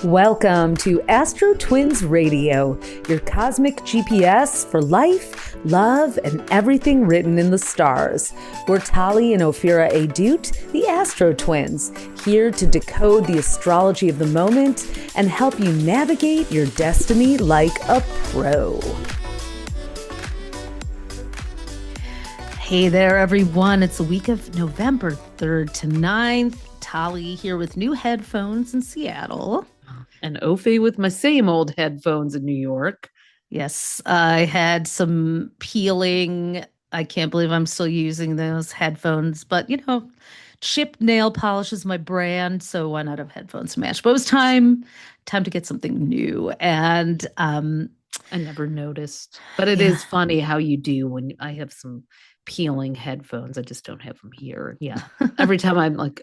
Welcome to AstroTwins Radio, your cosmic GPS for life, love, and everything written in the stars. We're Tali and Ophira Edut, the AstroTwins, here to decode the astrology of the moment and help you navigate your destiny like a pro. Hey there, everyone. It's the week of November 3rd to 9th. Tali here with new headphones in Seattle. And Ophi with my same old headphones in New York. Yes, I had some peeling. I can't believe I'm still using those headphones, but chipped nail polish is my brand, so why not have headphones to match? But it was time to get something new. And I never noticed, but it is funny how you do when I have some peeling headphones. I just don't have them here. Yeah, every time I'm like,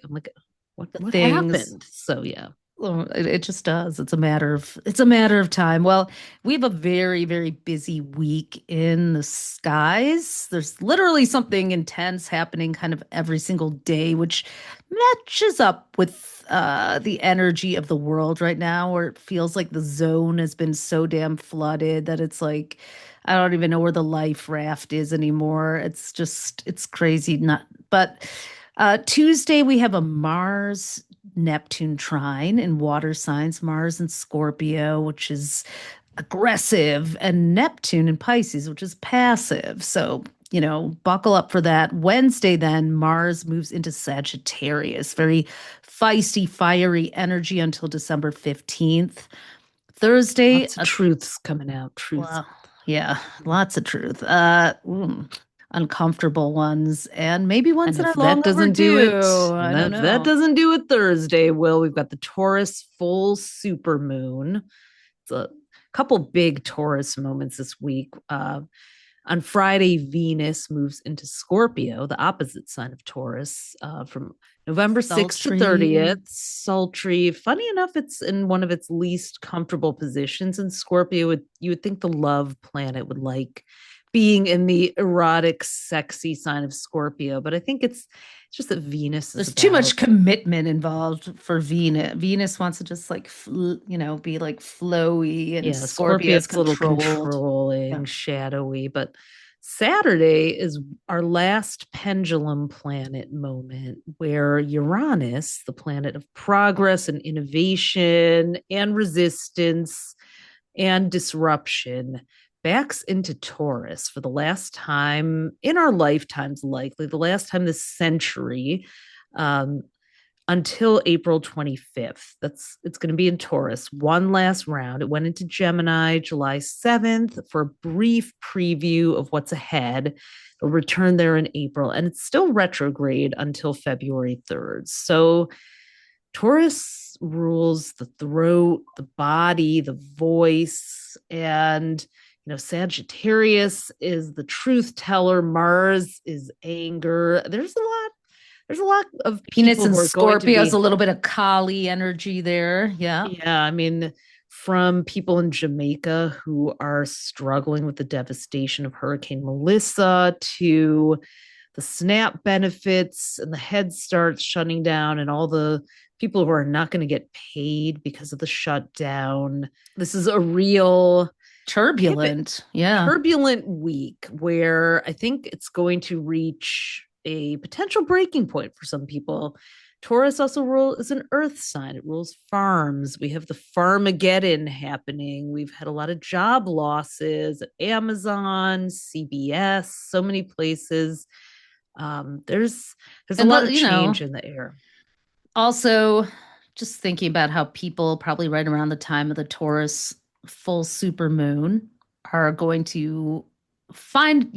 what happened? So yeah. It just does. It's a matter of time. Well, we have a very, very busy week in the skies. There's literally something intense happening kind of every single day, which matches up with the energy of the world right now, where it feels like the zone has been so damn flooded that it's like, I don't even know where the life raft is anymore. It's crazy. Tuesday we have a Mars Neptune trine in water signs, Mars in Scorpio, which is aggressive, and Neptune in Pisces, which is passive. So, buckle up for that. Wednesday, then, Mars moves into Sagittarius, very feisty, fiery energy until December 15th. Thursday, lots of truths coming out. Well, yeah, lots of truth. Uncomfortable ones, and maybe ones that are long overdue. That doesn't do it Thursday. Well, we've got the Taurus full supermoon. It's a couple big Taurus moments this week. On Friday, Venus moves into Scorpio, the opposite sign of Taurus, from November 6th to 30th. Sultry. Funny enough, it's in one of its least comfortable positions in Scorpio. You would think the love planet would like being in the erotic, sexy sign of Scorpio, but I think it's just that Venus there's too much commitment involved for Venus. Venus wants to just be like flowy, and Scorpio's a little controlling, shadowy. But Saturday is our last pendulum planet moment, where Uranus, the planet of progress and innovation and resistance and disruption, backs into Taurus for the last time in our lifetimes, likely the last time this century, until April 25th. It's going to be in Taurus one last round. It went into Gemini July 7th for a brief preview of what's ahead. It'll return there in April, and it's still retrograde until February 3rd. So Taurus rules the throat, the body, the voice, and Sagittarius is the truth teller. Mars is anger. There's a lot of Venus and Scorpio has a little bit of Kali energy there. Yeah. I mean, from people in Jamaica who are struggling with the devastation of Hurricane Melissa to the SNAP benefits and the Head Start shutting down and all the people who are not going to get paid because of the shutdown. This is a real turbulent week where I think it's going to reach a potential breaking point for some people. Taurus also is an earth sign. It rules farms. We have the Farmageddon happening. We've had a lot of job losses at Amazon, CBS, so many places. There's a lot of change in the air. Also, just thinking about how people probably right around the time of the Taurus full supermoon are going to find,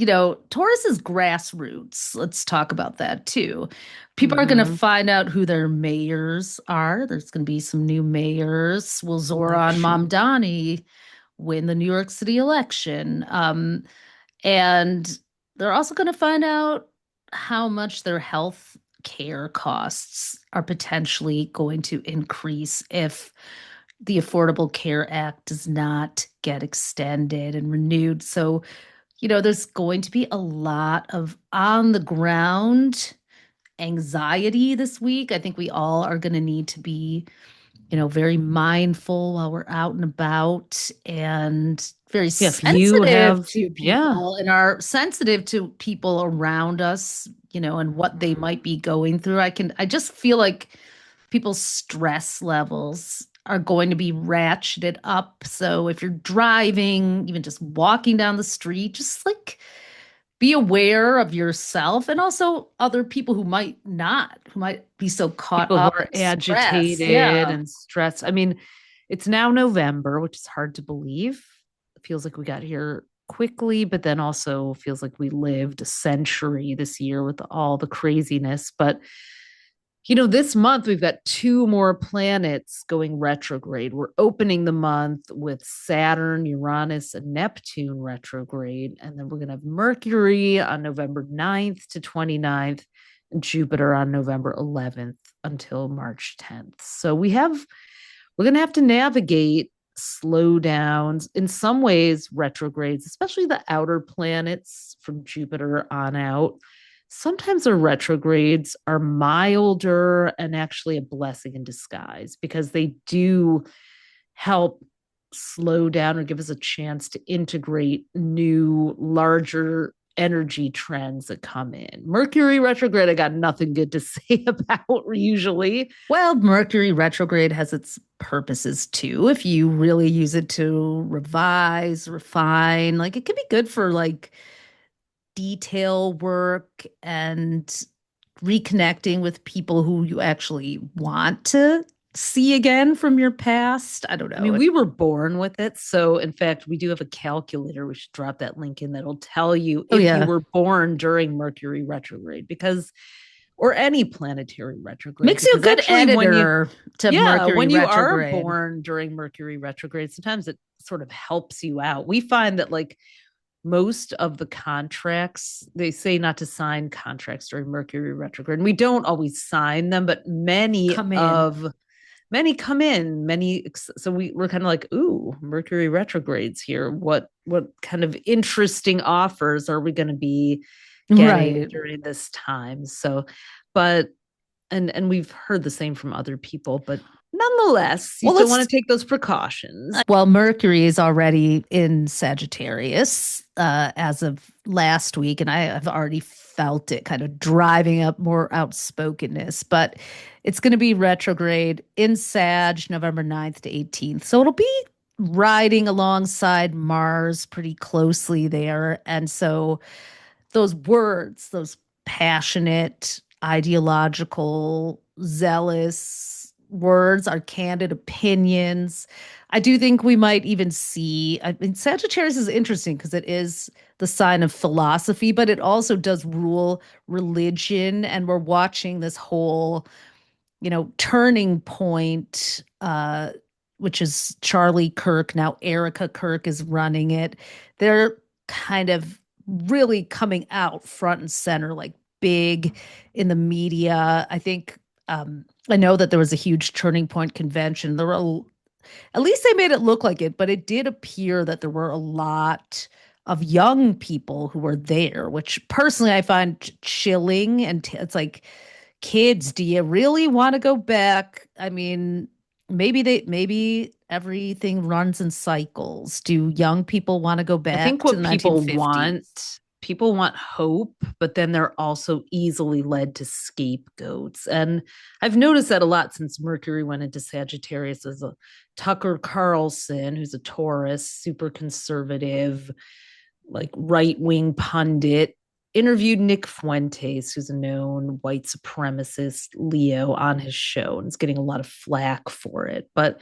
Taurus is grassroots. Let's talk about that too. People are going to find out who their mayors are. There's going to be some new mayors. Will Zoran Mamdani win the New York City election? And they're also going to find out how much their health care costs are potentially going to increase if the Affordable Care Act does not get extended and renewed. So, there's going to be a lot of on the ground anxiety this week. I think we all are going to need to be very mindful while we're out and about and very Yeah, if you sensitive have, to yeah, people and are sensitive to people around us, and what they might be going through. I just feel like people's stress levels are going to be ratcheted up. So if you're driving, even just walking down the street, just like be aware of yourself and also other people who might not, who might be so caught people who up are in stress. agitated Yeah. and stressed. I mean, it's now November, which is hard to believe. It feels like we got here quickly, but then also feels like we lived a century this year with all the craziness. But this month we've got two more planets going retrograde. We're opening the month with Saturn, Uranus, and Neptune retrograde. And then we're going to have Mercury on November 9th to 29th and Jupiter on November 11th until March 10th. So we're going to have to navigate slowdowns, in some ways, retrogrades, especially the outer planets from Jupiter on out. Sometimes the retrogrades are milder and actually a blessing in disguise because they do help slow down or give us a chance to integrate new, larger energy trends that come in. Mercury retrograde, I got nothing good to say about usually. Well, Mercury retrograde has its purposes too. If you really use it to revise, refine, like it can be good for like detail work and reconnecting with people who you actually want to see again from your past. I don't know. I mean, we were born with it. So, in fact, we do have a calculator. We should drop that link in that'll tell you Oh, if yeah. you were born during Mercury retrograde, because, or any planetary retrograde. Makes you a because good editor to Mercury when you are retrograde. born during Mercury retrograde, sometimes it sort of helps you out. We find that like most of the contracts, they say not to sign contracts during Mercury retrograde. And we don't always sign them, but many Come in. come in, so we're kind of like, ooh, Mercury retrogrades here. What kind of interesting offers are we going to be getting Right. during this time? So, but and we've heard the same from other people, but nonetheless, you Well, still let's want to take those precautions. Well, Mercury is already in Sagittarius as of last week, and I have already felt it kind of driving up more outspokenness. But it's going to be retrograde in Sag, November 9th to 18th. So it'll be riding alongside Mars pretty closely there. And so those words, those passionate, ideological, zealous words, our candid opinions. I do think we might even see, I mean, Sagittarius is interesting because it is the sign of philosophy, but it also does rule religion. And we're watching this whole, turning point, which is Charlie Kirk. Now Erica Kirk is running it. They're kind of really coming out front and center, like big in the media. I think I know that there was a huge turning point convention. At least they made it look like it, but it did appear that there were a lot of young people who were there, which personally I find chilling. And it's like, kids, do you really want to go back? I mean, maybe everything runs in cycles. Do young people want to go I think back to what the 1950s? people want hope, but then they're also easily led to scapegoats. And I've noticed that a lot since Mercury went into Sagittarius. As a Tucker Carlson, who's a Taurus, super conservative, like right-wing pundit, interviewed Nick Fuentes, who's a known white supremacist Leo, on his show, and is getting a lot of flack for it. But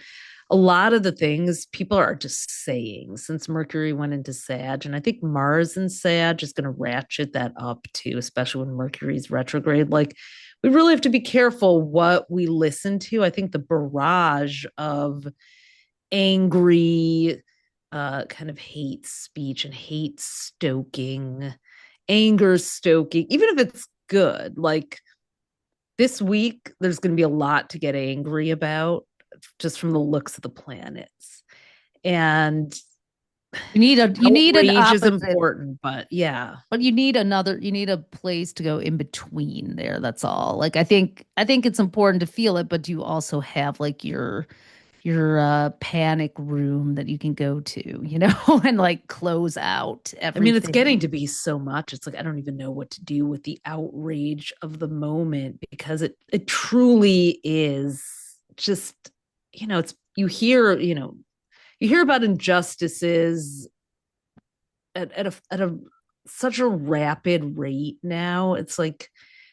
a lot of the things people are just saying since Mercury went into Sag, and I think Mars in Sag is going to ratchet that up too, especially when Mercury's retrograde. Like, we really have to be careful what we listen to. I think the barrage of angry, kind of hate speech and hate stoking, anger stoking, even if it's good, like this week, there's going to be a lot to get angry about just from the looks of the planets. And you need an Outrage is opposite, important, but yeah. but you need a place to go in between there. That's all. Like I think it's important to feel it, but you also have like your panic room that you can go to, and like close out I mean, it's getting everything. to be so much. It's like I don't even know what to do with the outrage of the moment because it truly is just, it's you hear about injustices at a such a rapid rate now. It's like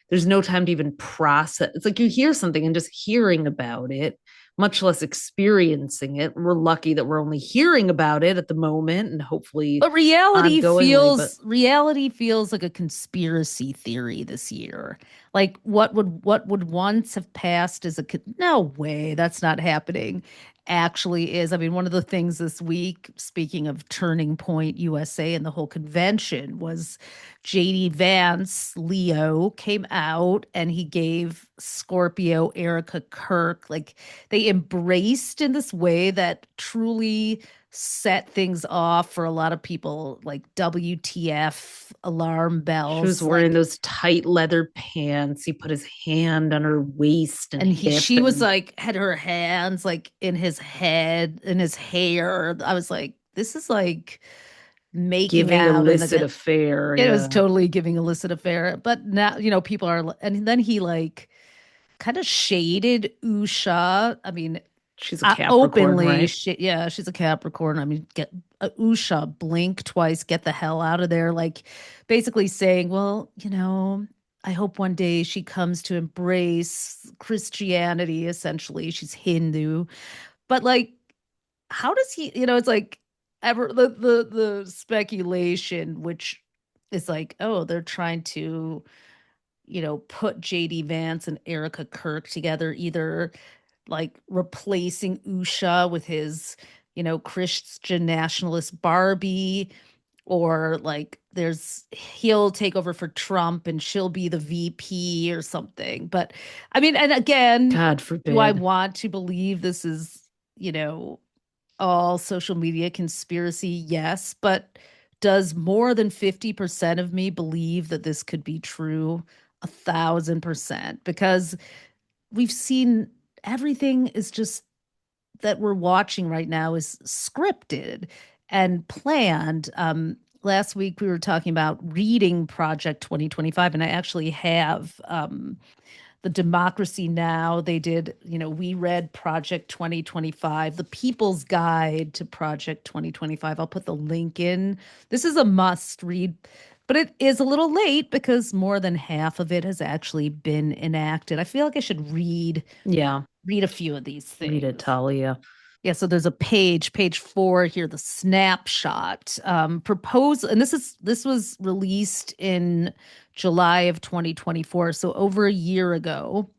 there's no time to even process. It's like you hear something and just hearing about it, much less experiencing it. We're lucky that we're only hearing about it at the moment and hopefully But ongoingly. But reality feels like a conspiracy theory this year. Like what would once have passed as no way, that's not happening. Actually is. I mean, one of the things this week, speaking of Turning Point USA and the whole convention, was JD Vance, Leo, came out and he gave Scorpio Erica Kirk, like they embraced in this way that truly set things off for a lot of people, like WTF, alarm she was bells, wearing like, those tight leather pants. He put his hand on her waist and and hip she was and like, had her hands like in his head, in his hair. I was like, this is like making giving out in illicit the, affair. it was Yeah. totally giving illicit affair. But now, people are, and then he like kind of shaded Usha. I mean, She's a Capricorn, openly, right? yeah, she's a Capricorn. I mean, get Usha, blink twice, get the hell out of there. Like, basically saying, well, I hope one day she comes to embrace Christianity. Essentially, she's Hindu, but like, how does he? It's like ever the speculation, which is like, oh, they're trying to put JD Vance and Erica Kirk together, either like replacing Usha with his, Christian nationalist Barbie, or like he'll take over for Trump and she'll be the VP or something. But I mean, and again, God do I forbid. want to believe this is, all social media conspiracy? Yes, but does more than 50% of me believe that this could be true? 1,000%, because we've seen everything is just that we're watching right now is scripted and planned. Last week we were talking about reading Project 2025, and I actually have the Democracy Now. They did, we read Project 2025, the People's Guide to Project 2025. I'll put the link in. This is a must read, but it is a little late because more than half of it has actually been enacted. I feel like I should Yeah. read a few of these Read it, things. Talia. Yeah, so there's a page 4 here, the snapshot. Propose, and this was released in July of 2024, so over a year ago.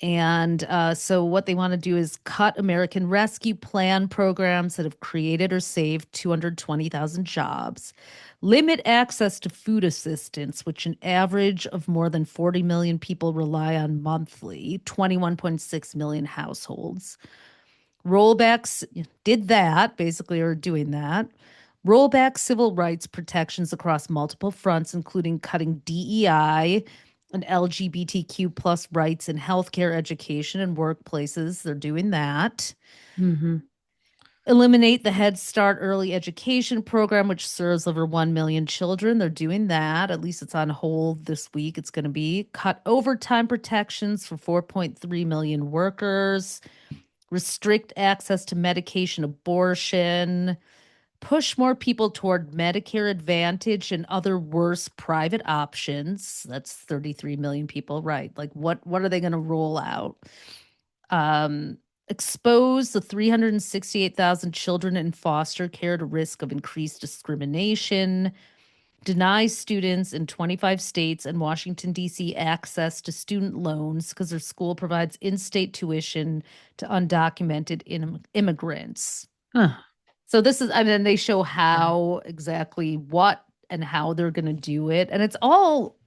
And so what they want to do is cut American Rescue Plan programs that have created or saved 220,000 jobs, limit access to food assistance, which an average of more than 40 million people rely on monthly, 21.6 million households. Rollbacks did that, basically, are doing that. Rollback civil rights protections across multiple fronts, including cutting DEI and LGBTQ plus rights in healthcare, education, and workplaces. They're doing that. Mm-hmm. Eliminate the Head Start early education program, which serves over 1 million children. They're doing that. At least it's on hold this week. It's going to be cut overtime protections for 4.3 million workers, restrict access to medication abortion, push more people toward Medicare Advantage and other worse private options. That's 33 million people, right? Like what are they going to roll out? Expose the 368,000 children in foster care to risk of increased discrimination, deny students in 25 states and Washington, D.C. access to student loans because their school provides in state tuition to undocumented immigrants. Huh. So this is, I mean, they show how exactly what and how they're going to do it. And it's all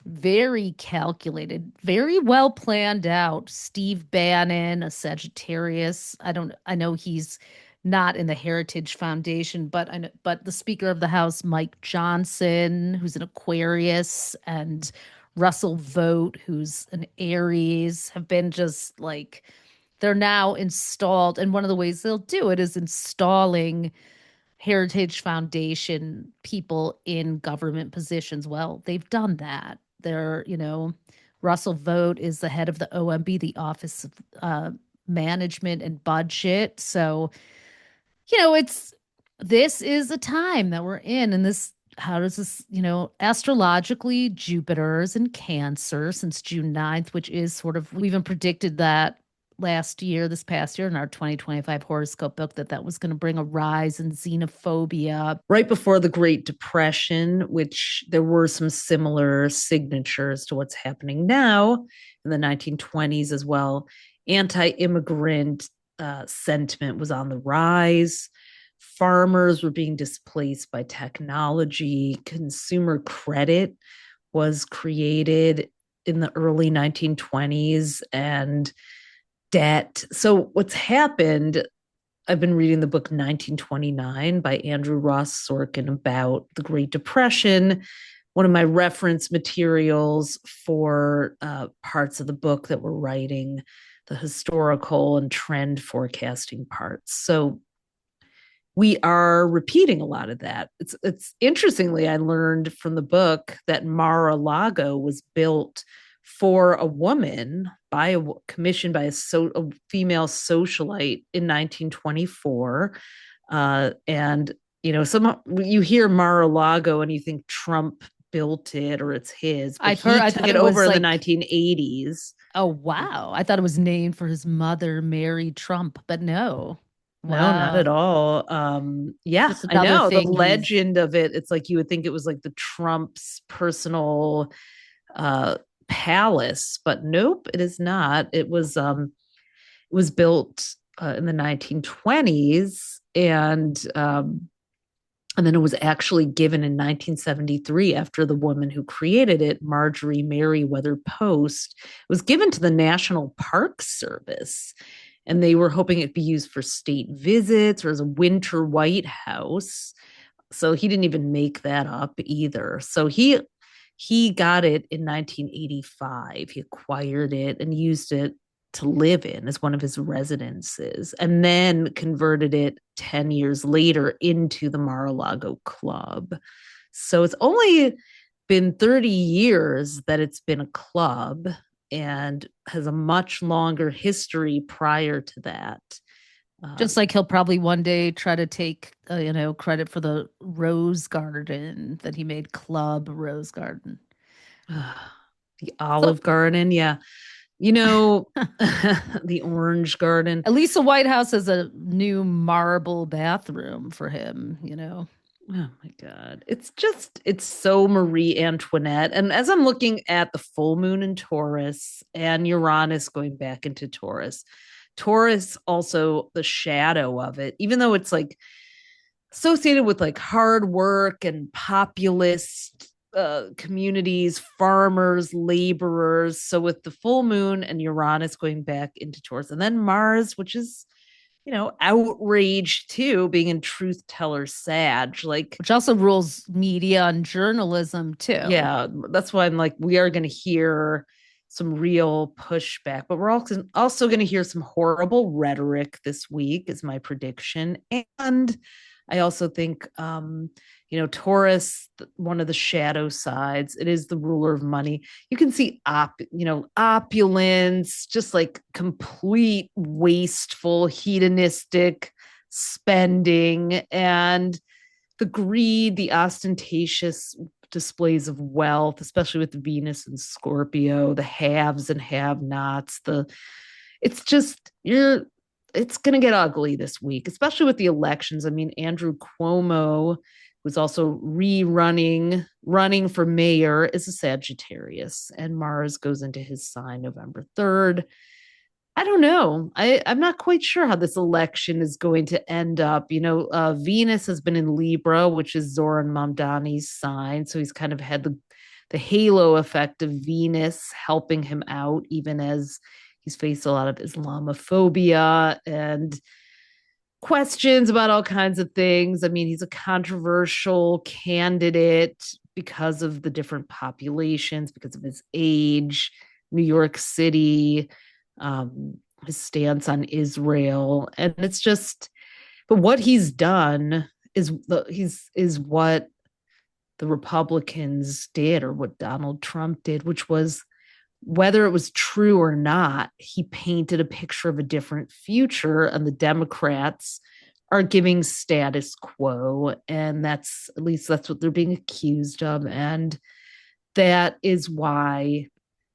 very calculated, very well planned out. Steve Bannon, a Sagittarius. I know he's not in the Heritage Foundation, but the Speaker of the House, Mike Johnson, who's an Aquarius, and Russell Vogt, who's an Aries, have been just like they're now installed. And one of the ways they'll do it is installing Heritage Foundation people in government positions. Well, they've done that. Russell Vogt is the head of the OMB, the Office of Management and Budget. So, this is a time that we're in, and how does this, astrologically, Jupiter is in Cancer since June 9th, which is sort of, we even predicted that this past year in our 2025 horoscope book, that was going to bring a rise in xenophobia. Right before the Great Depression, which there were some similar signatures to what's happening now in the 1920s as well. Anti-immigrant sentiment was on the rise. Farmers were being displaced by technology. Consumer credit was created in the early 1920s, and debt. So what's happened, I've been reading the book 1929 by Andrew Ross Sorkin about the Great Depression. One of my reference materials for parts of the book that we're writing, the historical and trend forecasting parts. So we are repeating a lot of that. It's interestingly, I learned from the book that Mar-a-Lago was built for a woman commissioned by a female socialite in 1924. And, you hear Mar-a-Lago and you think Trump built it or it's his. But I took it over in the 1980s. Oh, wow. I thought it was named for his mother, Mary Trump, but no. Wow. No, not at all. Yeah, I know. The legend of it, it's like you would think it was like the Trump's personal palace, but nope, it is not. It was built in the 1920s, and then it was actually given in 1973 after the woman who created it, Marjorie Merriweather Post, it was given to the National Park Service, and they were hoping it'd be used for state visits or as a winter White House. So he didn't even make that up either. So he got it in 1985. He acquired it and used it to live in as one of his residences, and then converted it 10 years later into the Mar-a-Lago Club. So it's only been 30 years that it's been a club and has a much longer history prior to that. Just like he'll probably one day try to take, credit for the Rose Garden that he made, Club Rose Garden. The Olive Garden, yeah. The Orange Garden. At least the White House has a new marble bathroom for him, Oh my God. It's so Marie Antoinette. And as I'm looking at the full moon in Taurus and Uranus going back into Taurus also the shadow of it, even though it's like associated with like hard work and populist communities, farmers, laborers. So with the full moon and Uranus going back into Taurus, and then Mars, which is, outrage too, being in truth teller Sag, which also rules media and journalism too. Yeah, that's why I'm like, we are going to hear some real pushback, but we're also going to hear some horrible rhetoric this week, is my prediction. And I also think, Taurus, one of the shadow sides, it is the ruler of money. You can see, opulence, just like complete wasteful, hedonistic spending, and the greed, the ostentatious displays of wealth, especially with Venus and Scorpio, the haves and have-nots. It's going to get ugly this week, especially with the elections. I mean, Andrew Cuomo, who's also running for mayor, is a Sagittarius, and Mars goes into his sign November 3rd. I don't know. I'm not quite sure how this election is going to end up. Venus has been in Libra, which is Zoran Mamdani's sign. So he's kind of had the halo effect of Venus helping him out, even as he's faced a lot of Islamophobia. And questions about all kinds of things. I mean, he's a controversial candidate because of the different populations, because of his age, New York City, his stance on Israel. And it's just, but what he's done is what the Republicans did, or what Donald Trump did, which was, whether it was true or not, he painted a picture of a different future, and the Democrats are giving status quo. And that's, at least that's what they're being accused of. And that is why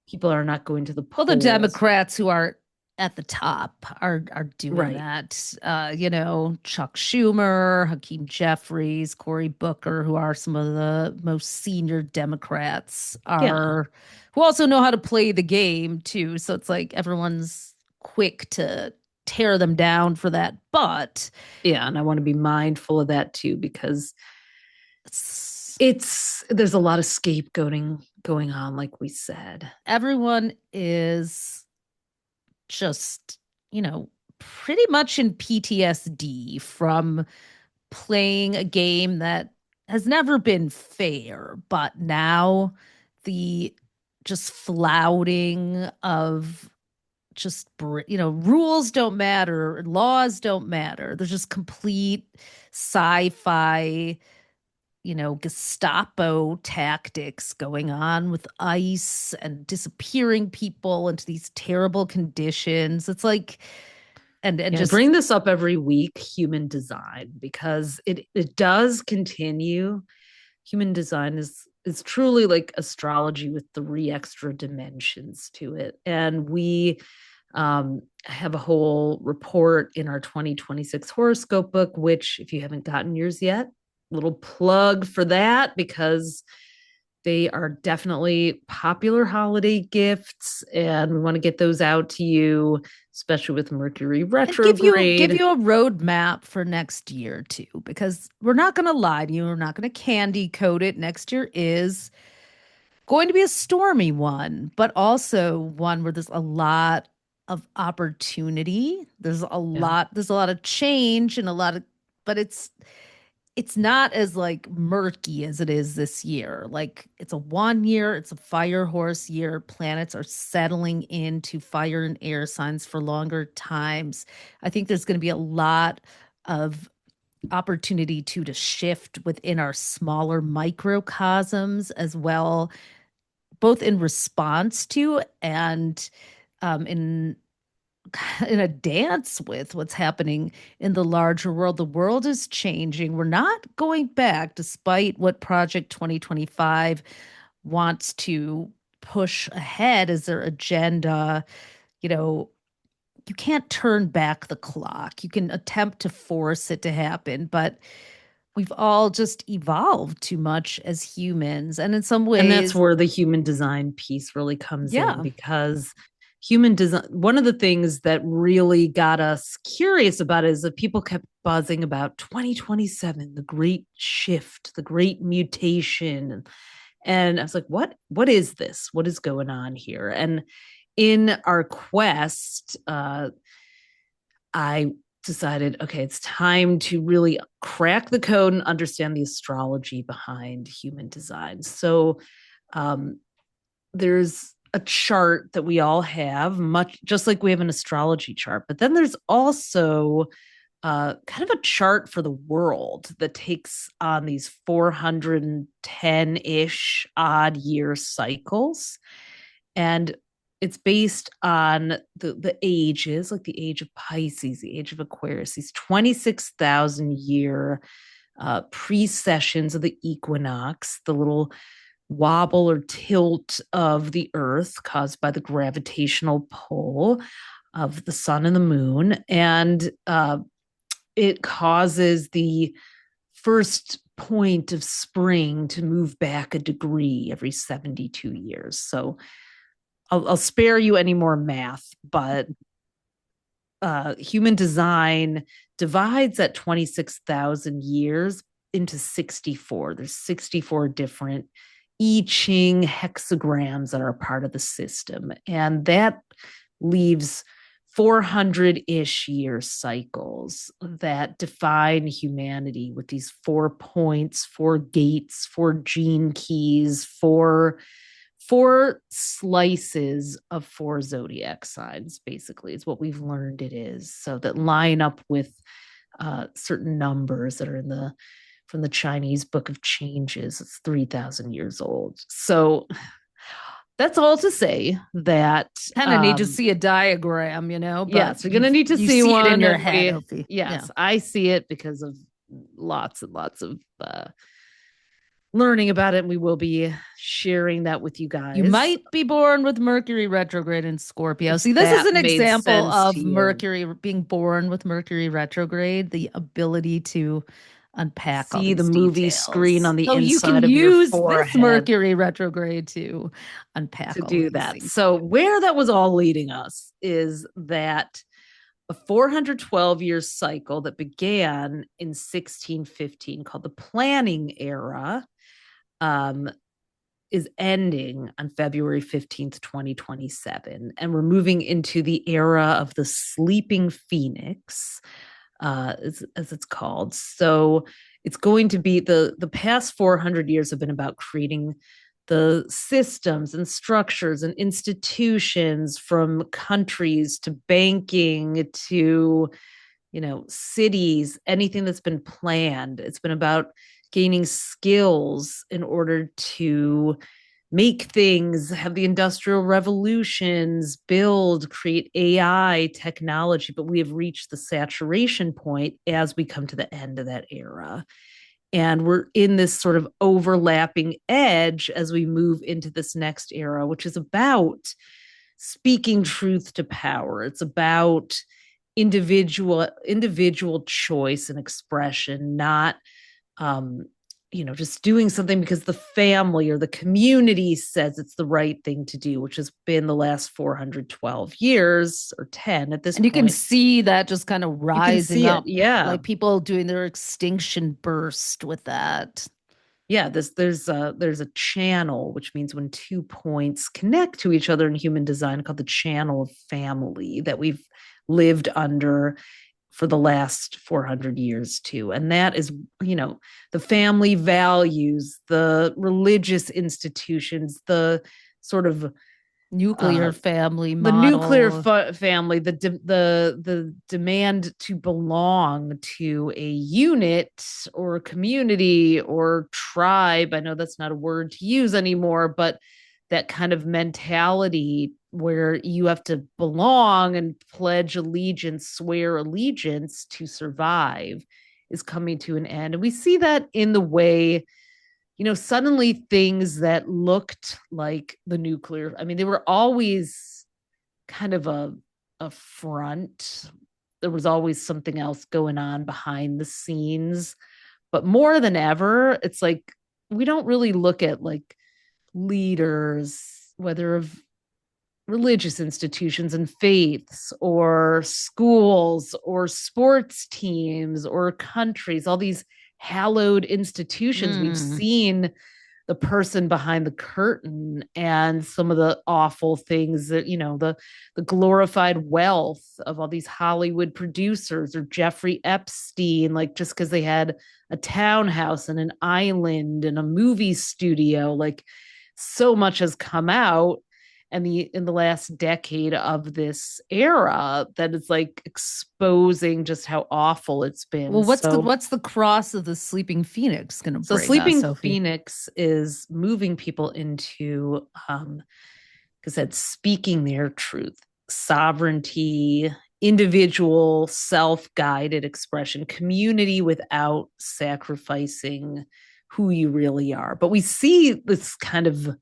people are not going to the polls. Well, the Democrats who are at the top are doing Right. that. You know, Chuck Schumer, Hakeem Jeffries, Cory Booker, who are some of the most senior Democrats, are who also know how to play the game too. So it's like everyone's quick to tear them down for that. But yeah, and I want to be mindful of that too, because there's a lot of scapegoating going on, like we said. Everyone is just, you know, pretty much in PTSD from playing a game that has never been fair, but now the just flouting of just, you know, rules don't matter, laws don't matter. There's just complete sci-fi, you know, Gestapo tactics going on with ICE and disappearing people into these terrible conditions. It's like, and just bring this up every week, human design, because it does continue. Human design is truly like astrology with 3 extra dimensions to it. And we have a whole report in our 2026 horoscope book, which, if you haven't gotten yours yet, little plug for that, because they are definitely popular holiday gifts, and we want to get those out to you, especially with Mercury retrograde. Give you a roadmap for next year too, because we're not going to lie to you. We're not going to candy coat it. Next year is going to be a stormy one, but also one where there's a lot of opportunity. There's a lot of change and but it's not as like murky as it is this year. Like, it's a 1 year, it's a fire horse year. Planets are settling into fire and air signs for longer times. I think there's going to be a lot of opportunity to shift within our smaller microcosms as well, both in response to and in a dance with what's happening in the larger world. The world is changing. We're not going back, despite what Project 2025 wants to push ahead as their agenda. You know, you can't turn back the clock. You can attempt to force it to happen, but we've all just evolved too much as humans. And in some ways, and that's where the human design piece really comes in, because human design, one of the things that really got us curious about it is that people kept buzzing about 2027, the great shift, the great mutation. And I was like, what is this? What is going on here? And in our quest, I decided, okay, it's time to really crack the code and understand the astrology behind human design. So there's a chart that we all have, much just like we have an astrology chart, but then there's also kind of a chart for the world that takes on these 410-ish odd year cycles. And it's based on the ages, like the age of Pisces, the age of Aquarius, these 26,000 year precessions of the equinox, the little wobble or tilt of the earth caused by the gravitational pull of the sun and the moon. And it causes the first point of spring to move back a degree every 72 years. So I'll spare you any more math, but human design divides that 26,000 years into 64. There's 64 different I Ching hexagrams that are a part of the system. And that leaves 400-ish year cycles that define humanity, with these 4 points, 4 gates, 4 gene keys, 4 slices of 4 zodiac signs, basically, is what we've learned it is. So that line up with certain numbers that are from the Chinese Book of Changes. It's 3,000 years old. So that's all to say that Kind of need to see a diagram, you know. But yes, we're gonna need to see one it in your head. Yes, Yeah. I see it because of lots and lots of learning about it, and we will be sharing that with you guys. You might be born with Mercury retrograde in Scorpio. See, this is an example of Mercury being born with Mercury retrograde, the ability to unpack all see the these movie details. screen on the so inside you of your can use forehead this Mercury retrograde to unpack to all do these that. things. So where that was all leading us is that a 412-year cycle that began in 1615, called the Planning Era, is ending on February 15th, 2027. And we're moving into the era of the Sleeping Phoenix, as it's called. So it's going to be the past 400 years have been about creating the systems and structures and institutions, from countries to banking to, cities, anything that's been planned. It's been about gaining skills in order to make things, have the industrial revolutions, build, create AI technology. But we have reached the saturation point as we come to the end of that era. And we're in this sort of overlapping edge as we move into this next era, which is about speaking truth to power. It's about individual choice and expression, not just doing something because the family or the community says it's the right thing to do, which has been the last 412 years or 10 at this point. And you can see that just kind of rising up. Yeah. Like people doing their extinction burst with that. Yeah, there's a channel, which means when 2 points connect to each other in human design, called the channel of family, that we've lived under for the last 400 years too. And that is, the family values, the religious institutions, the sort of nuclear family model, the nuclear family, the demand to belong to a unit or a community or tribe. I know that's not a word to use anymore, but that kind of mentality where you have to belong and pledge allegiance, swear allegiance to survive, is coming to an end. And we see that in the way, suddenly things that looked like the nuclear, they were always kind of a front. There was always something else going on behind the scenes. But more than ever, it's like we don't really look at like leaders, whether of religious institutions and faiths or schools or sports teams or countries, all these hallowed institutions. We've seen the person behind the curtain and some of the awful things that, the glorified wealth of all these Hollywood producers, or Jeffrey Epstein, like just because they had a townhouse and an island and a movie studio, like so much has come out in the last decade of this era that is like exposing just how awful it's been. Well, what's the cross of the Sleeping Phoenix going to bring? So Sleeping Phoenix is moving people into, because that's speaking their truth, sovereignty, individual self-guided expression, community without sacrificing who you really are. But we see this kind of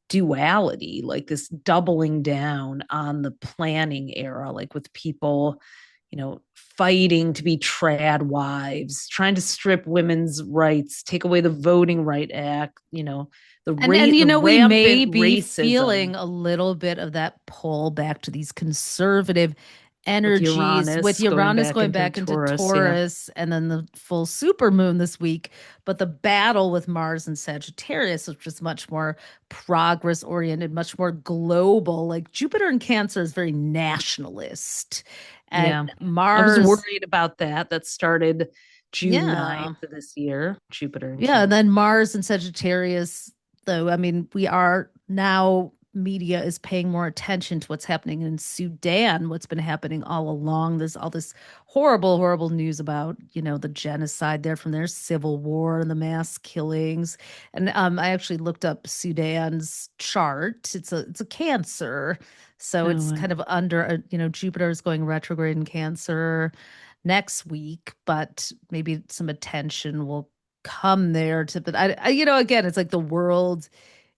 duality, like this doubling down on the planning era, like with people, fighting to be trad wives, trying to strip women's rights, take away the Voting Right Act, we may be racism. feeling a little bit of that pull back to these conservative energies with Uranus going into back into Taurus. Taurus, and then the full supermoon this week. But the battle with Mars and Sagittarius, which is much more progress oriented, much more global. Like Jupiter in Cancer is very nationalist. And Yeah. I was Mars, worried about that. That started June yeah. 9th of this year, Jupiter and Yeah, and Cancer. then Mars and Sagittarius, though, I mean, we are now media is paying more attention to what's happening in Sudan, what's been happening all along. There's all this horrible, horrible news about, the genocide there from their civil war and the mass killings. And I actually looked up Sudan's chart. It's a Cancer. So Oh, it's wow. kind of under, Jupiter is going retrograde in Cancer next week, but maybe some attention will come there to, but again, it's like the world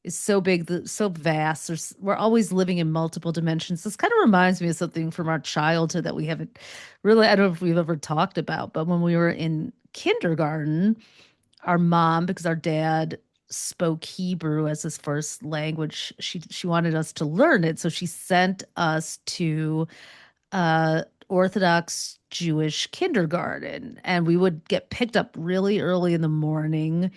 is so big, so vast. We're always living in multiple dimensions. This kind of reminds me of something from our childhood that we haven't really, I don't know if we've ever talked about, but when we were in kindergarten, our mom, because our dad spoke Hebrew as his first language, she wanted us to learn it. So she sent us to Orthodox Jewish kindergarten, and we would get picked up really early in the morning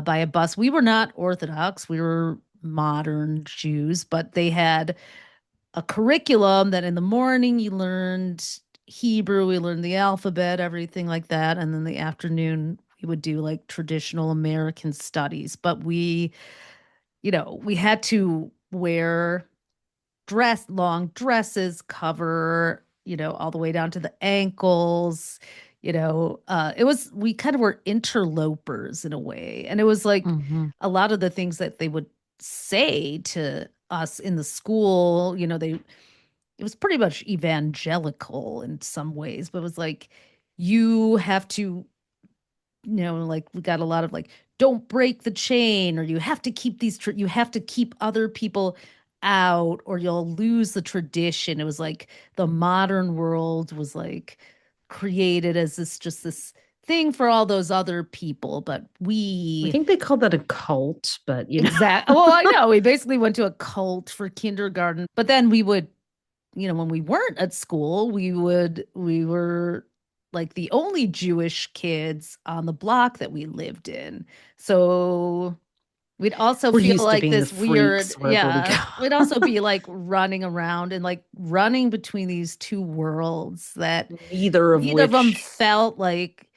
by a bus. We were not Orthodox, we were modern Jews, but they had a curriculum that in the morning you learned Hebrew, we learned the alphabet, everything like that. And then the afternoon, we would do like traditional American studies. But we had to wear long dresses, cover, all the way down to the ankles. We kind of were interlopers in a way. And it was like Mhm. a lot of the things that they would say to us in the school, it was pretty much evangelical in some ways, but it was like, you have to, like we got a lot of like, don't break the chain, or you have to keep you have to keep other people out, or you'll lose the tradition. It was like the modern world was like created as this thing for all those other people, but I we think they call that a cult, but exactly. Well, I know we basically went to a cult for kindergarten, but then we would, when we weren't at school, we were like the only Jewish kids on the block that we lived in. So we'd also we're feel used to like being the this weird, freaks wherever we yeah. go. We'd also be like running around and like running between these two worlds that Neither of neither of them which, felt like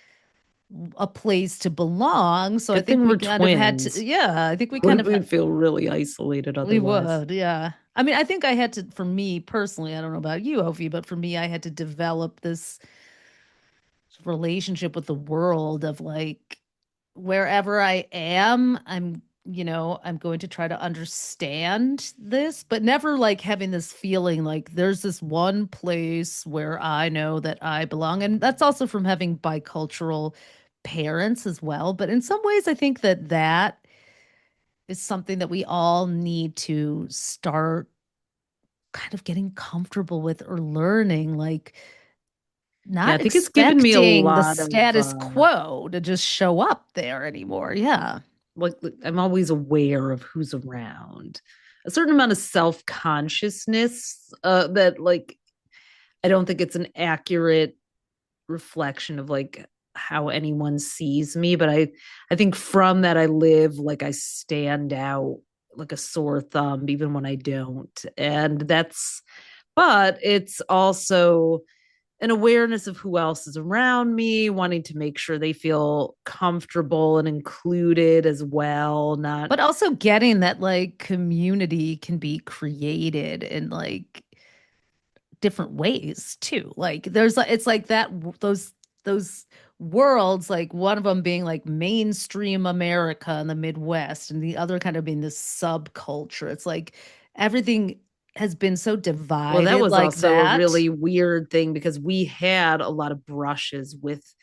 a place to belong. So I good think thing we we're kind of had to, twins. yeah, I think we kind of We'd feel really isolated we otherwise. would, yeah. I mean, I think I had to, for me personally, I don't know about you, Ovi, but for me, I had to develop this relationship with the world of like, wherever I am, I'm going to try to understand this, but never like having this feeling like there's this one place where I know that I belong. And that's also from having bicultural parents as well. But in some ways, I think that is something that we all need to start kind of getting comfortable with or learning, like Yeah, not I think it's given me a expecting the lot of status quo to just show up there anymore. Yeah. like I'm always aware of who's around. A certain amount of self-consciousness that like I don't think it's an accurate reflection of like how anyone sees me, but I think from that I live like I stand out like a sore thumb even when I don't. And that's but it's also an awareness of who else is around me, wanting to make sure they feel comfortable and included as well, not But also getting that like community can be created in like different ways too. Like there's like it's like that those worlds, like one of them being like mainstream America and the Midwest, and the other kind of being this subculture. It's like everything has been so well, that divided was like also a that. really weird thing because we had a lot of brushes with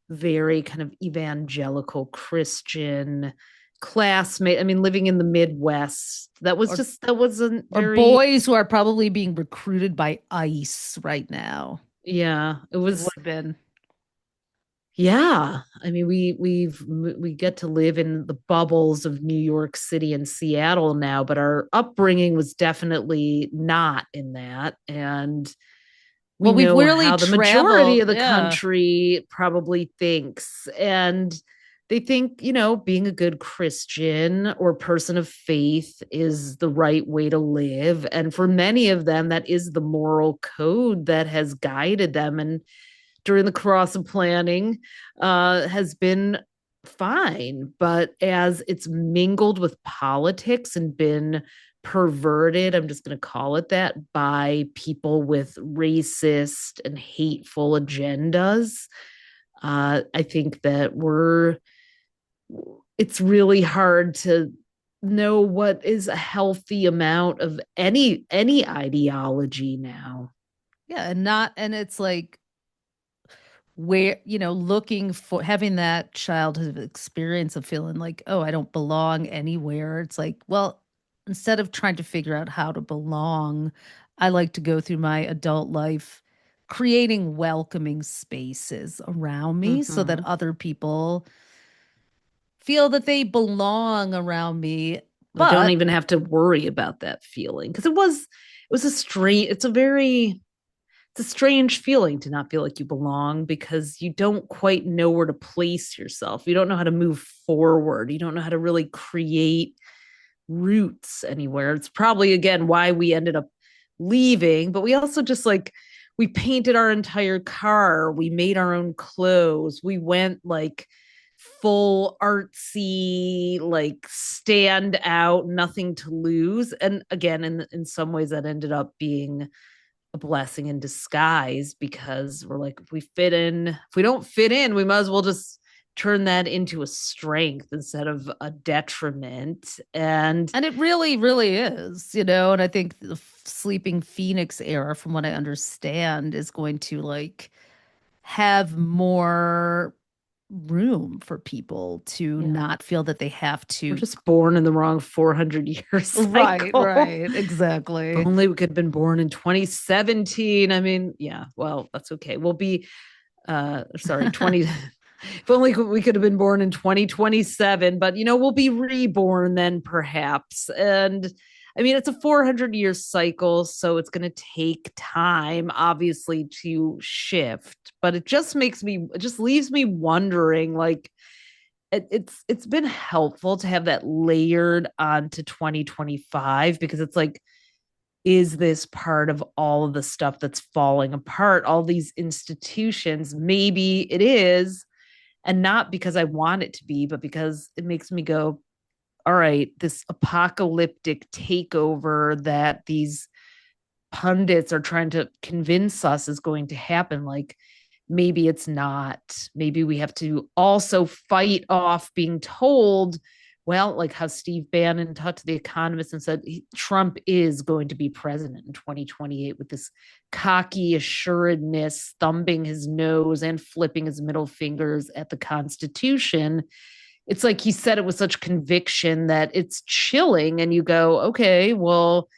very kind of evangelical Christian classmate. I mean, living in the Midwest, Or that wasn't or very, boys who are probably being recruited by ICE right now. yeah, it It would was, have been. yeah. I mean, we get to live in the bubbles of New York City and Seattle now, but our upbringing was definitely not in that. And we we've know really how the majority traveled. of the Yeah. country probably thinks. And they think, being a good Christian or person of faith is the right way to live. And for many of them, that is the moral code that has guided them. And during the cross of planning, has been fine. But as it's mingled with politics and been perverted, I'm just going to call it that, by people with racist and hateful agendas, I think that it's really hard to know what is a healthy amount of any ideology now. Yeah. And it's like, where, looking for having that childhood experience of feeling like, oh, I don't belong anywhere. It's like, well, instead of trying to figure out how to belong, I like to go through my adult life creating welcoming spaces around me so that Mm-hmm. other people feel that they belong around me. We don't But even have to worry about that feeling, because it's a strange feeling to not feel like you belong, because you don't quite know where to place yourself. You don't know how to move forward. You don't know how to really create roots anywhere. It's probably, again, why we ended up leaving. But we also just we painted our entire car. We made our own clothes. We went full artsy, stand out, nothing to lose. And again, in some ways that ended up being a blessing in disguise, because we're like, if we don't fit in, we might as well just turn that into a strength instead of a detriment. And it really, really is, and I think the sleeping phoenix era, from what I understand, is going to have more room for people to yeah, not feel that they have we're to. just born in the wrong 400-year Right, cycle. right, If exactly. only we could have been born in 2017. I mean, yeah, well, that's okay. We'll be sorry, 20 if only we could have been born in 2027, but we'll be reborn then perhaps. And I mean, it's a 400-year cycle, so it's going to take time, obviously, to shift. But it just leaves me wondering, it's been helpful to have that layered onto 2025, because it's like, is this part of all of the stuff that's falling apart, all these institutions? Maybe it is, and not because I want it to be, but because it makes me go, all right, this apocalyptic takeover that these pundits are trying to convince us is going to happen, maybe it's not. Maybe we have to also fight off being told, well, like how Steve Bannon talked to The Economist and said Trump is going to be president in 2028 with this cocky assuredness, thumbing his nose and flipping his middle fingers at the Constitution. It's like he said it with such conviction that it's chilling, and you go, okay, well,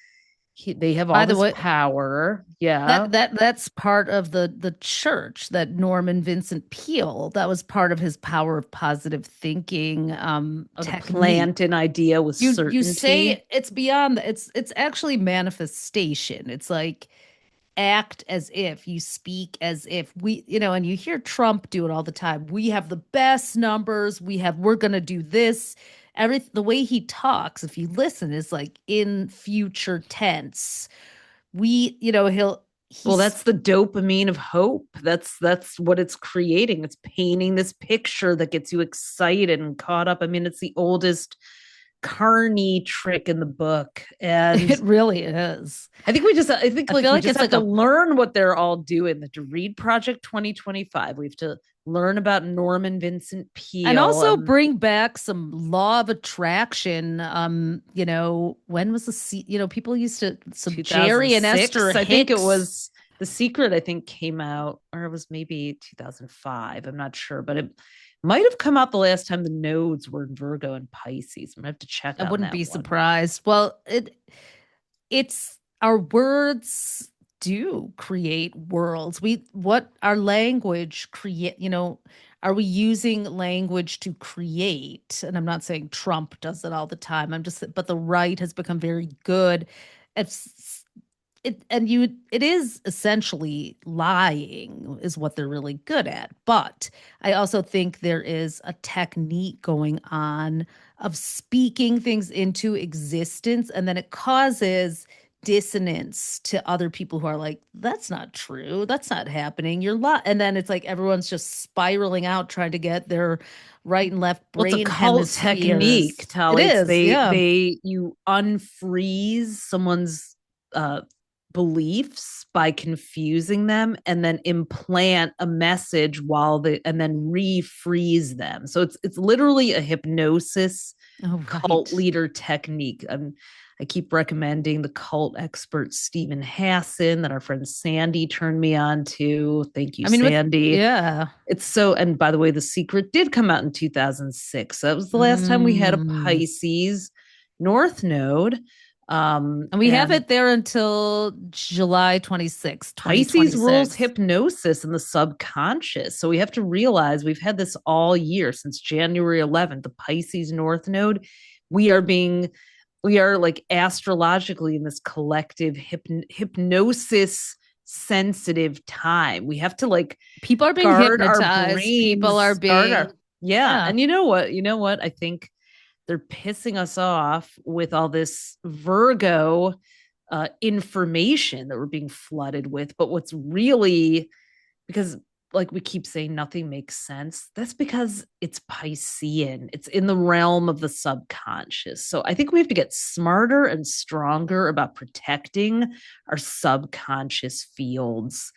they have By all the this way, power. Yeah. that's part of the church, that Norman Vincent Peale, that was part of his power of positive thinking To technique. plant an idea with You certainty. say it's beyond that. It's actually manifestation. It's like, act as if, you speak as if, and you hear Trump do it all the time. We have the best numbers. We're going to do this. The way he talks, if you listen, is like in future tense. Well, He's that's the dopamine of hope. That's what it's creating. It's painting this picture that gets you excited and caught up. I mean, it's the oldest Carney trick in the book. And it really is. I think I feel we like just it's have like to a learn what they're all doing. To read Project 2025. We have to learn about Norman Vincent and Peale. also bring back some law of attraction. When was people used to, some Jerry and Esther 2006. I think it Hicks. was The Secret, I think, came out, or it was maybe 2005. I'm not sure, but it might have come out the last time the nodes were in Virgo and Pisces. I'm gonna have to check I on wouldn't that be one. surprised. Well, it's our words do create worlds. What our language create, are we using language to create? And I'm not saying Trump does it all the time. But the right has become very good at it is essentially lying is what they're really good at. But I also think there is a technique going on of speaking things into existence, and then it causes dissonance to other people who are like, that's not true, that's not happening, you're and then it's like everyone's just spiraling out trying to get their right and left Well, it's a brain cult technique, hemispheres. Tali. It is, yeah. You unfreeze someone's beliefs by confusing them and then implant a message and then refreeze them. So it's literally a hypnosis cult leader technique. I keep recommending the cult expert Stephen Hassan that our friend Sandy turned me on to. Thank you, Sandy. Yeah. It's so, and by the way, The Secret did come out in 2006. So that was the last time we had a Pisces North Node. And we have it there until July 26th. Pisces rules hypnosis and the subconscious. So we have to realize we've had this all year since January 11th, the Pisces North Node. We are like astrologically in this collective hypnosis sensitive time. We have to like people are being hypnotized. People are being yeah. And you know what? I think they're pissing us off with all this Virgo information that we're being flooded with. But what's really, because like we keep saying nothing makes sense, that's because it's Piscean. It's in the realm of the subconscious. So I think we have to get smarter and stronger about protecting our subconscious fields.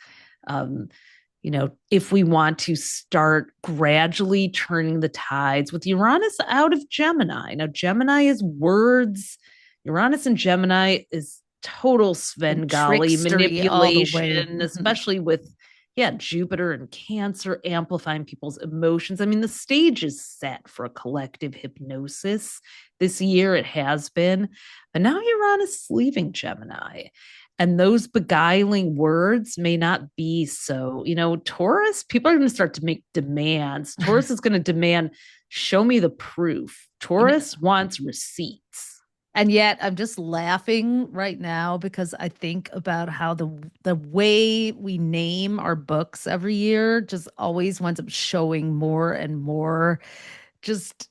If we want to start gradually turning the tides with Uranus out of Gemini. Now, Gemini is words. Uranus in Gemini is total Svengali manipulation, especially with Jupiter and Cancer amplifying people's emotions. I mean, the stage is set for a collective hypnosis this year. It has been. But now Uranus is leaving Gemini. And those beguiling words may not be so. Taurus, people are going to start to make demands. Taurus is going to demand, show me the proof. Taurus wants receipts. And yet I'm just laughing right now because I think about how the way we name our books every year just always winds up showing more and more just,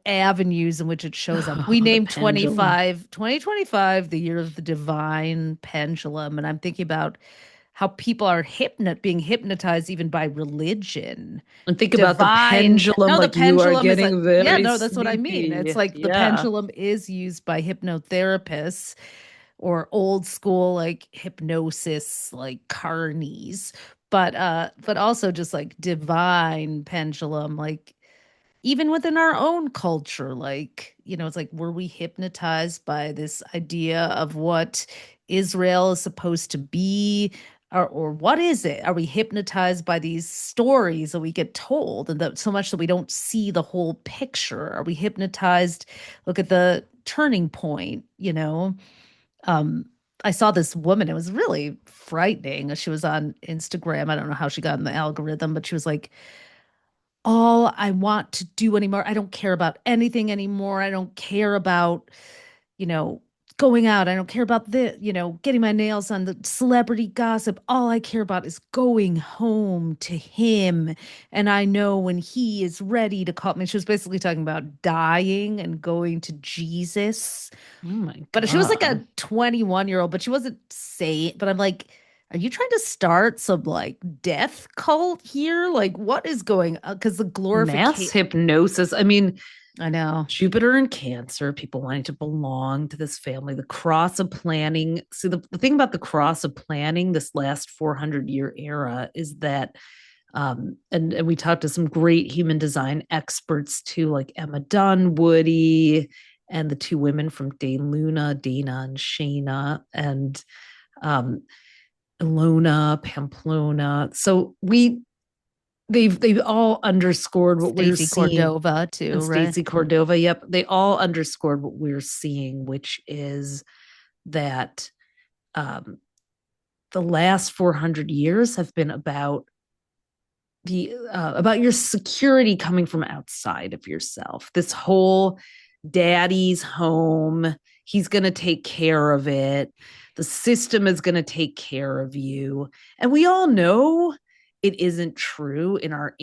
avenues in which it shows up. We named 2025, the year of the divine pendulum. And I'm thinking about how people are being hypnotized even by religion. And think about the pendulum, the pendulum you are getting very that's sleepy. what I mean. It's like the pendulum is used by hypnotherapists or old school like hypnosis, like carnies, but also just like divine pendulum, like even within our own culture, like, it's like, were we hypnotized by this idea of what Israel is supposed to be? Or what is it? Are we hypnotized by these stories that we get told and that so much that we don't see the whole picture? Are we hypnotized? Look at the turning point, I saw this woman. It was really frightening. She was on Instagram. I don't know how she got in the algorithm, but she was like, all I want to do anymore. I don't care about anything anymore. I don't care about, going out. I don't care about getting my nails on, the celebrity gossip. All I care about is going home to him. And I know when he is ready to call me. She was basically talking about dying and going to Jesus. Oh my God. But she was like a 21-year-old, but she wasn't saying, but I'm like, are you trying to start some like death cult here? Like what is going on? Because the glorification. Mass hypnosis. I mean, I know. Jupiter and Cancer, people wanting to belong to this family, the cross of planning. See, the thing about the cross of planning, this last 400-year era, is that, and we talked to some great human design experts too, like Emma Dunwoody and the two women from De Luna, Dana and Shayna, and Ilona, Pamplona. So they've all underscored what we're seeing. Cordova too, and right? Stacey Cordova, yep. They all underscored what we're seeing, which is that the last 400 years have been about your security coming from outside of yourself. This whole daddy's home, He's going to take care of it. The system is going to take care of you. And we all know it isn't true in our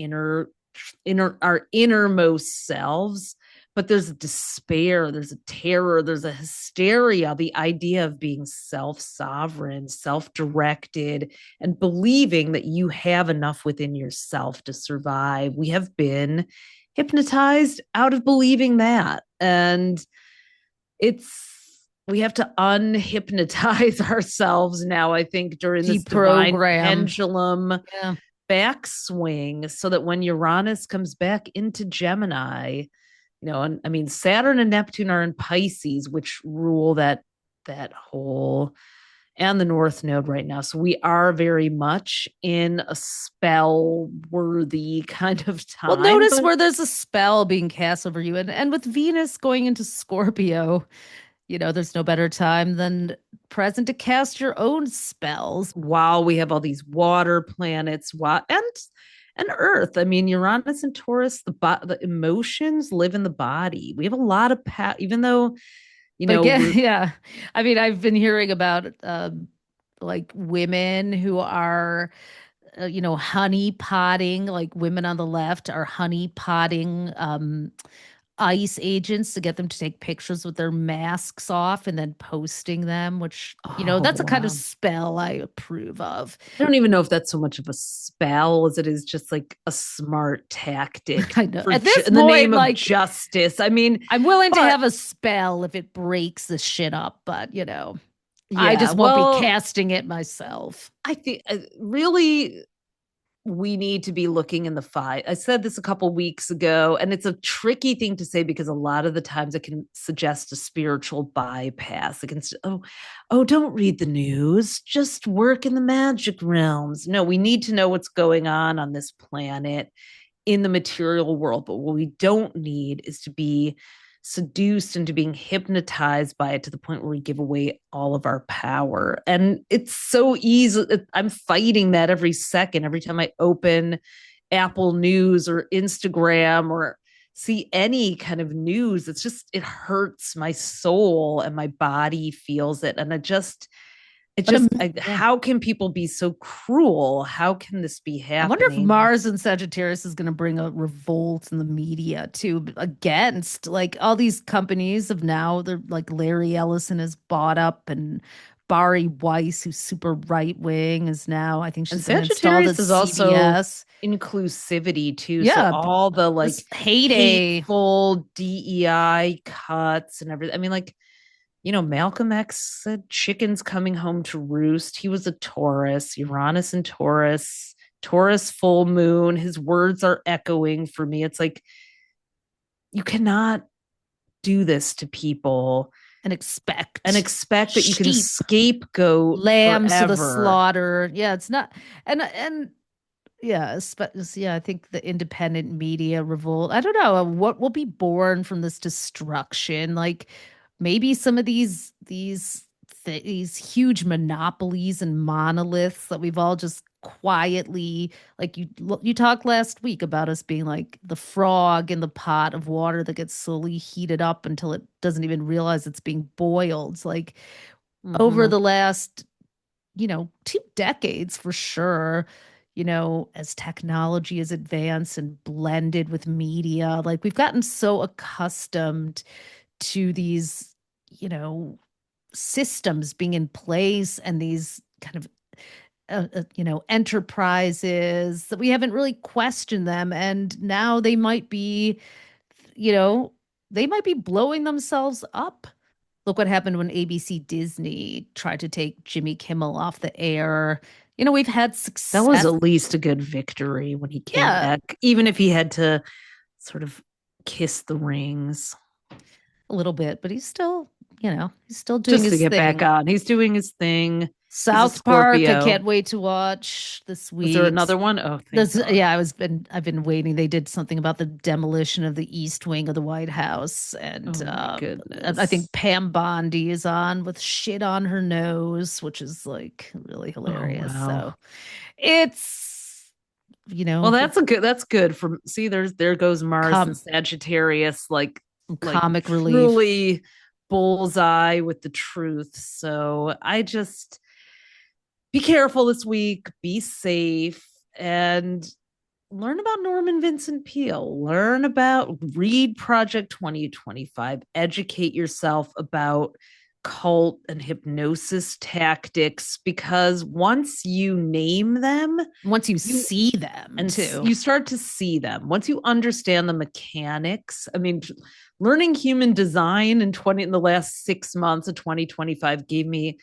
our innermost selves, but there's a despair, there's a terror, there's a hysteria, the idea of being self-sovereign, self-directed, and believing that you have enough within yourself to survive. We have been hypnotized out of believing that. And we have to unhypnotize ourselves now, I think, during this divine pendulum backswing, so that when Uranus comes back into Gemini, and I mean, Saturn and Neptune are in Pisces, which rule that whole and the North Node right now. So we are very much in a spell worthy kind of time. Well, notice where there's a spell being cast over you. And with Venus going into Scorpio, there's no better time than present to cast your own spells. While we have all these water planets, and Earth. I mean, Uranus and Taurus, the emotions live in the body. We have a lot of even though, yeah. I mean, I've been hearing about like women who are, honey potting, like women on the left are honey potting ICE agents to get them to take pictures with their masks off and then posting them, which, that's a kind of spell I approve of. I don't even know if that's so much of a spell as it is just like a smart tactic. I know. At this point, in the name of justice. I mean, I'm willing to have a spell if it breaks the shit up, but, I just won't be casting it myself. I think really we need to be looking in the five. I said this a couple weeks ago, and it's a tricky thing to say because a lot of the times it can suggest a spiritual bypass against, don't read the news, just work in the magic realms. No, we need to know what's going on this planet in the material world. But what we don't need is to be seduced into being hypnotized by it to the point where we give away all of our power. And it's so easy. I'm fighting that every second. Every time I open Apple News or Instagram or see any kind of news, it hurts my soul and my body feels it. And how can people be so cruel? How can this be happening? I wonder if Mars and Sagittarius is going to bring a revolt in the media too, against like all these companies of now. They're like Larry Ellison is bought up, and Bari Weiss, who's super right wing, is now, I think she's Sagittarius is also inclusivity too. Yeah, so all the like hateful DEI cuts and everything. I mean, like, Malcolm X said chickens coming home to roost. He was a Taurus, Uranus and Taurus full moon. His words are echoing for me. It's like, you cannot do this to people and expect that you can scapegoat lambs forever. To the slaughter. Yeah, it's not. And yeah, I think the independent media revolt. I don't know what will be born from this destruction. Like, maybe some of these huge monopolies and monoliths that we've all just quietly, like you talked last week about us being like the frog in the pot of water that gets slowly heated up until it doesn't even realize it's being boiled. It's like over the last, 2 decades for sure, as technology has advanced and blended with media, like we've gotten so accustomed to these, systems being in place and these kind of, enterprises that we haven't really questioned them. And now they might be, blowing themselves up. Look what happened when ABC Disney tried to take Jimmy Kimmel off the air. We've had success. That was at least a good victory when he came back, even if he had to sort of kiss the rings. A little bit, but he's still doing his thing. Just to get back on. He's doing his thing. South Park, I can't wait to watch this week. Is there another one? Oh, I've been waiting. They did something about the demolition of the East Wing of the White House, and I think Pam Bondi is on with shit on her nose, which is like really hilarious. Oh, wow. So it's well, that's good for there goes Mars and Sagittarius, like comic relief. Truly bullseye with the truth. So I just be careful this week, be safe, and learn about Norman Vincent Peale, read Project 2025, educate yourself about cult and hypnosis tactics, because once you name them, once you see them and too, you start to see them, once you understand the mechanics. I mean, learning human design in the last 6 months of 2025 gave me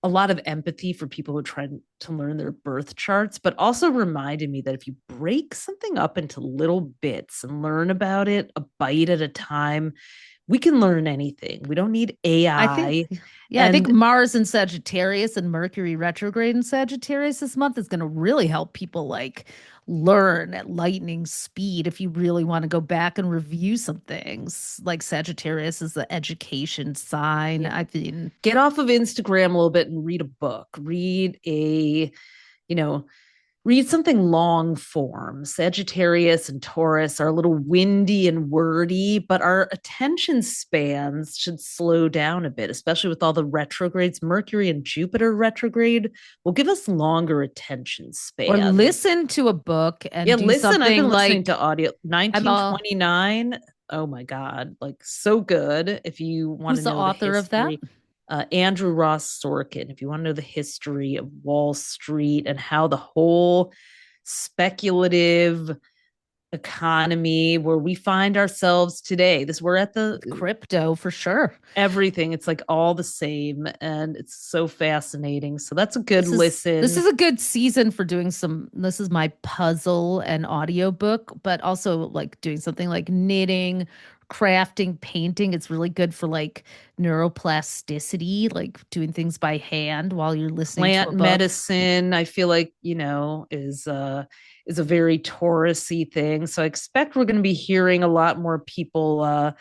a lot of empathy for people who try to learn their birth charts, but also reminded me that if you break something up into little bits and learn about it a bite at a time, we can learn anything. We don't need AI. I think Mars in Sagittarius and Mercury retrograde in Sagittarius this month is going to really help people like learn at lightning speed. If you really want to go back and review some things, like Sagittarius is the education sign. Yeah. I mean, get off of Instagram a little bit and read a book. Read something long form. Sagittarius and Taurus are a little windy and wordy, but our attention spans should slow down a bit, especially with all the retrogrades. Mercury and Jupiter retrograde will give us longer attention spans. Or listen to a book and do something. I've been listening like to audio. 1929. Oh my God, like so good. If you want to know the author of that? Andrew Ross Sorkin, if you want to know the history of Wall Street and how the whole speculative economy where we find ourselves today, we're at the crypto for sure. Everything, it's like all the same, and it's so fascinating. So that's a good listen. This is a good season for doing this is my puzzle and audiobook, but also like doing something like knitting, crafting, painting. It's really good for like neuroplasticity, like doing things by hand while you're listening to a book. Medicine, I feel like, is a very Taurus-y thing. So I expect we're going to be hearing a lot more people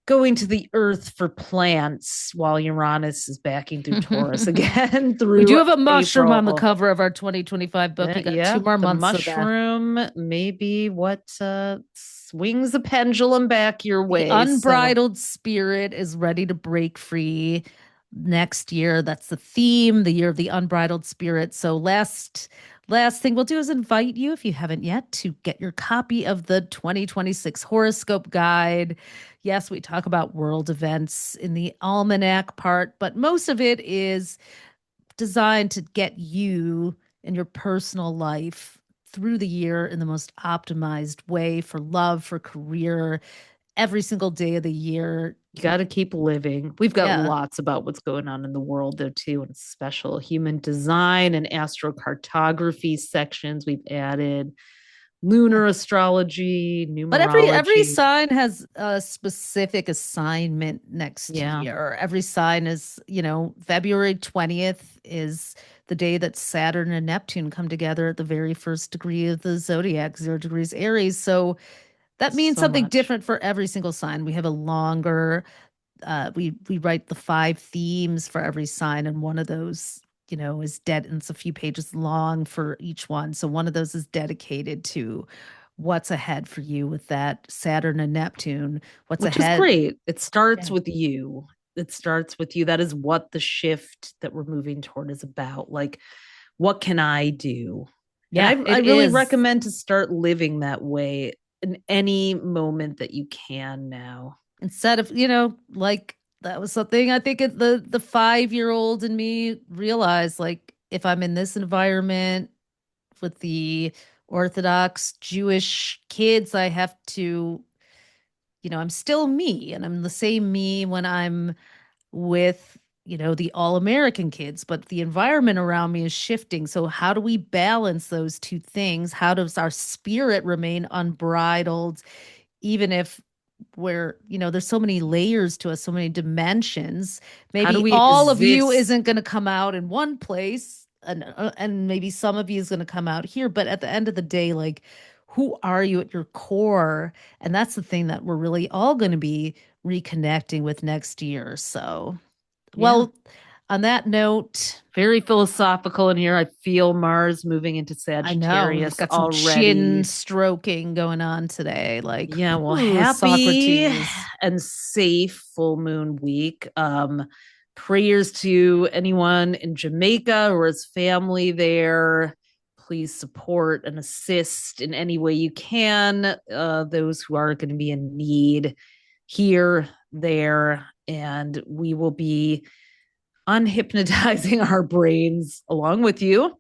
going to the earth for plants while Uranus is backing through Taurus again. We do have a mushroom on the cover of our 2025 book. We got 2 more months. Mushroom, maybe what swings the pendulum back your way. The unbridled spirit is ready to break free next year. That's the theme, the year of the unbridled spirit. So last thing we'll do is invite you, if you haven't yet, to get your copy of the 2026 horoscope guide. Yes, we talk about world events in the almanac part, but most of it is designed to get you and your personal life through the year in the most optimized way for love, for career, every single day of the year. You got to keep living. We've got lots about what's going on in the world, though, too, and special human design and astrocartography sections we've added. Lunar astrology, numerology. But every sign has a specific assignment next year. Every sign is, February 20th is the day that Saturn and Neptune come together at the very first degree of the zodiac, 0 degrees Aries. So that means something different for every single sign. We have a longer, we write the 5 themes for every sign, and one of those, is and it's a few pages long for each one. So one of those is dedicated to what's ahead for you with that Saturn and Neptune. Which ahead? Is great. It starts with you. It starts with you. That is what the shift that we're moving toward is about. Like, what can I do? Yeah, and I really recommend to start living that way in any moment that you can now. Instead of, like, that was something I think the 5-year-old in me realized, like, if I'm in this environment with the Orthodox Jewish kids, I have to, I'm still me, and I'm the same me when I'm with, the all-American kids, but the environment around me is shifting. So how do we balance those two things? How does our spirit remain unbridled, even if there's so many layers to us, so many dimensions? Maybe all of you isn't going to come out in one place, and maybe some of you is going to come out here. But at the end of the day, like, who are you at your core? And that's the thing that we're really all going to be reconnecting with next year. So, well, On that note, very philosophical in here. I feel Mars moving into I know Sagittarius we've got some already. chin stroking going on today. Like, Yeah, well, ooh, happy Socrates. and safe full moon week. Prayers to anyone in Jamaica or his family there. Please support and assist in any way you can. Those who are going to be in need here, there, and we will be unhypnotizing our brains along with you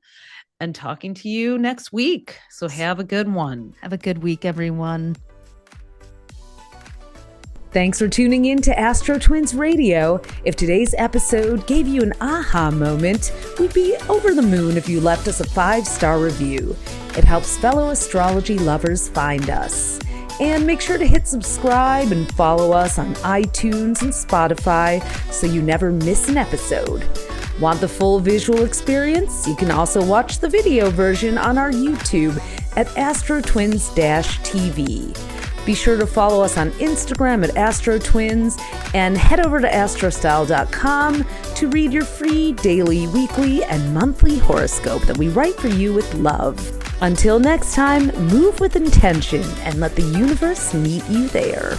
and talking to you next week. So have a good one. Have a good week, everyone. Thanks for tuning in to AstroTwins Radio. If today's episode gave you an aha moment, we'd be over the moon if you left us a 5-star review. It helps fellow astrology lovers find us. And make sure to hit subscribe and follow us on iTunes and Spotify so you never miss an episode. Want the full visual experience? You can also watch the video version on our YouTube at AstroTwins-TV. Be sure to follow us on Instagram at AstroTwins and head over to astrostyle.com to read your free daily, weekly, and monthly horoscope that we write for you with love. Until next time, move with intention and let the universe meet you there.